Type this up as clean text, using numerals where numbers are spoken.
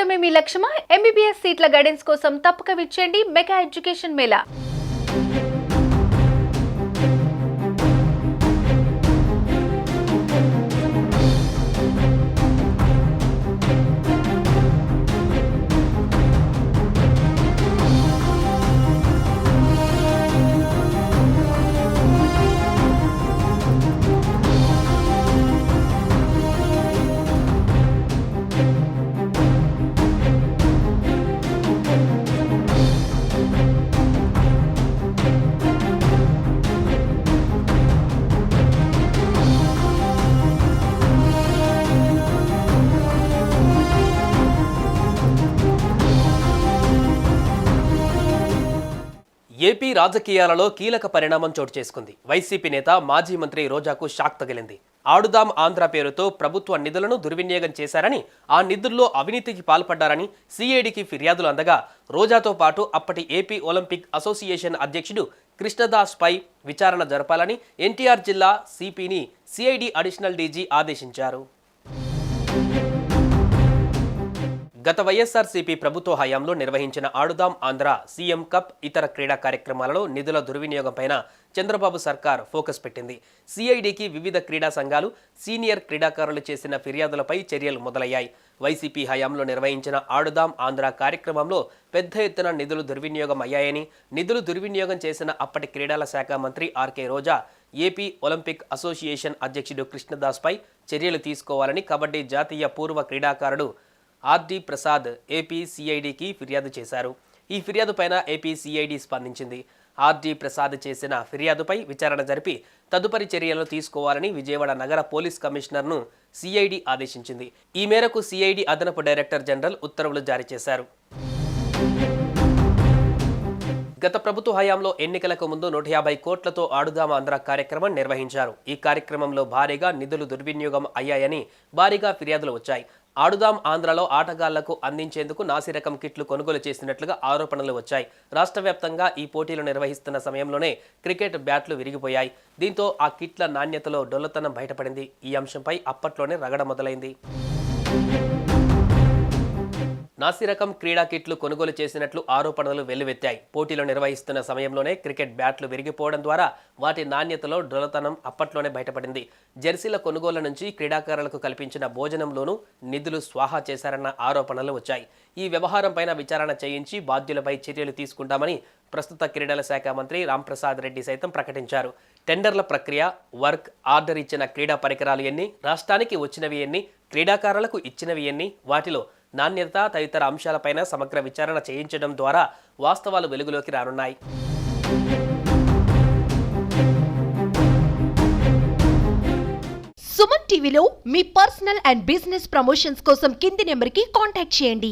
సాధించడమే మీ లక్ష్యమా? ఎంబీబీఎస్ సీట్ల గైడెన్స్ కోసం తప్పక విచ్చేయండి మెగా ఎడ్యుకేషన్ మేళా. ఏపీ రాజకీయాలలో కీలక పరిణామం చోటు చేసుకుంది. వైసీపీ నేత మాజీ మంత్రి రోజాకు షాక్ తగిలింది. ఆడుదాం ఆంధ్ర పేరుతో ప్రభుత్వ నిధులను దుర్వినియోగం చేశారని, ఆ నిధుల్లో అవినీతికి పాల్పడ్డారని సిఐడికి ఫిర్యాదులు అందగా రోజాతో పాటు అప్పటి ఏపీ ఒలింపిక్ అసోసియేషన్ అధ్యక్షుడు కృష్ణదాస్ పై విచారణ జరపాలని ఎన్టీఆర్ జిల్లా సిపిని సిఐడి అడిషనల్ డీజీ ఆదేశించారు. గత వైఎస్ఆర్సీపీ ప్రభుత్వ హయాంలో నిర్వహించిన ఆడుదాం ఆంధ్ర, సీఎం కప్, ఇతర క్రీడా కార్యక్రమాలలో నిధుల దుర్వినియోగంపైన చంద్రబాబు సర్కార్ ఫోకస్ పెట్టింది. సిఐడికి వివిధ క్రీడా సంఘాలు, సీనియర్ క్రీడాకారులు చేసిన ఫిర్యాదులపై చర్యలు మొదలయ్యాయి. వైసీపీ హయాంలో నిర్వహించిన ఆడుదాం ఆంధ్ర కార్యక్రమంలో పెద్ద ఎత్తున నిధులు దుర్వినియోగం అయ్యాయని, నిధులు దుర్వినియోగం చేసిన అప్పటి క్రీడల శాఖ మంత్రి ఆర్కే రోజా ఏపీ ఒలింపిక్ అసోసియేషన్ అధ్యక్షుడు కృష్ణదాస్ పై చర్యలు తీసుకోవాలని కబడ్డీ జాతీయ పూర్వ క్రీడాకారుడు ఆర్డి ప్రసాద్ ఏపీ సిఐడికి ఫిర్యాదు చేశారు. ఈ ఫిర్యాదుపైన ఏపీ సిఐడి స్పందించింది. ఆర్డి ప్రసాద్ చేసిన ఫిర్యాదుపై విచారణ జరిపి తదుపరి చర్యలు తీసుకోవాలని విజయవాడ నగర పోలీస్ కమిషనర్ను సిఐడి ఆదేశించింది. ఈ మేరకు సిఐడి అదనపు డైరెక్టర్ జనరల్ ఉత్తర్వులు జారీ చేశారు. గత ప్రభుత్వ హయాంలో ఎన్నికలకు ముందు 150 కోట్లతో ఆడుదాం ఆంధ్ర కార్యక్రమం నిర్వహించారు. ఈ కార్యక్రమంలో భారీగా నిధులు దుర్వినియోగం అయ్యాయని భారీగా ఫిర్యాదులు వచ్చాయి. ఆడుదాం ఆంధ్రలో ఆటగాళ్లకు అందించేందుకు నాసిరకం కిట్లు కొనుగోలు చేసినట్లుగా ఆరోపణలు వచ్చాయి. రాష్ట్ర వ్యాప్తంగా ఈ పోటీలు నిర్వహిస్తున్న సమయంలోనే క్రికెట్ బ్యాట్లు విరిగిపోయాయి. దీంతో ఆ కిట్ల నాణ్యతలో డొల్లతనం బయటపడింది. ఈ అంశంపై అప్పట్లోనే రగడ మొదలైంది. నాసిరకం క్రీడా కిట్లు కొనుగోలు చేసినట్లు ఆరోపణలు వెల్లువెత్తాయి. పోటీలు నిర్వహిస్తున్న సమయంలోనే క్రికెట్ బ్యాట్లు విరిగిపోవడం ద్వారా వాటి నాణ్యతలో డొల్లతనం అప్పట్లోనే బయటపడింది. జెర్సీల కొనుగోలు నుంచి క్రీడాకారులకు కల్పించిన భోజనంలోనూ నిధులు స్వాహా చేశారన్న ఆరోపణలు వచ్చాయి. ఈ వ్యవహారంపైన విచారణ చేయించి బాధ్యులపై చర్యలు తీసుకుంటామని ప్రస్తుత క్రీడల శాఖ మంత్రి రాంప్రసాద్ రెడ్డి సైతం ప్రకటించారు. టెండర్ల ప్రక్రియ, వర్క్ ఆర్డర్ ఇచ్చిన క్రీడా పరికరాలు ఎన్ని, రాష్ట్రానికి వచ్చినవి ఎన్ని, క్రీడాకారులకు ఇచ్చినవి ఎన్ని, వాటిలో నాణ్యత తదితర అంశాలపైన సమగ్ర విచారణ చేయించడం ద్వారా వాస్తవాలు వెలుగులోకి రానున్నాయి. సుమన్ టీవీలో మీ పర్సనల్ అండ్ బిజినెస్ ప్రమోషన్స్ కోసం కింది నెంబర్కి కాంటాక్ట్ చేయండి.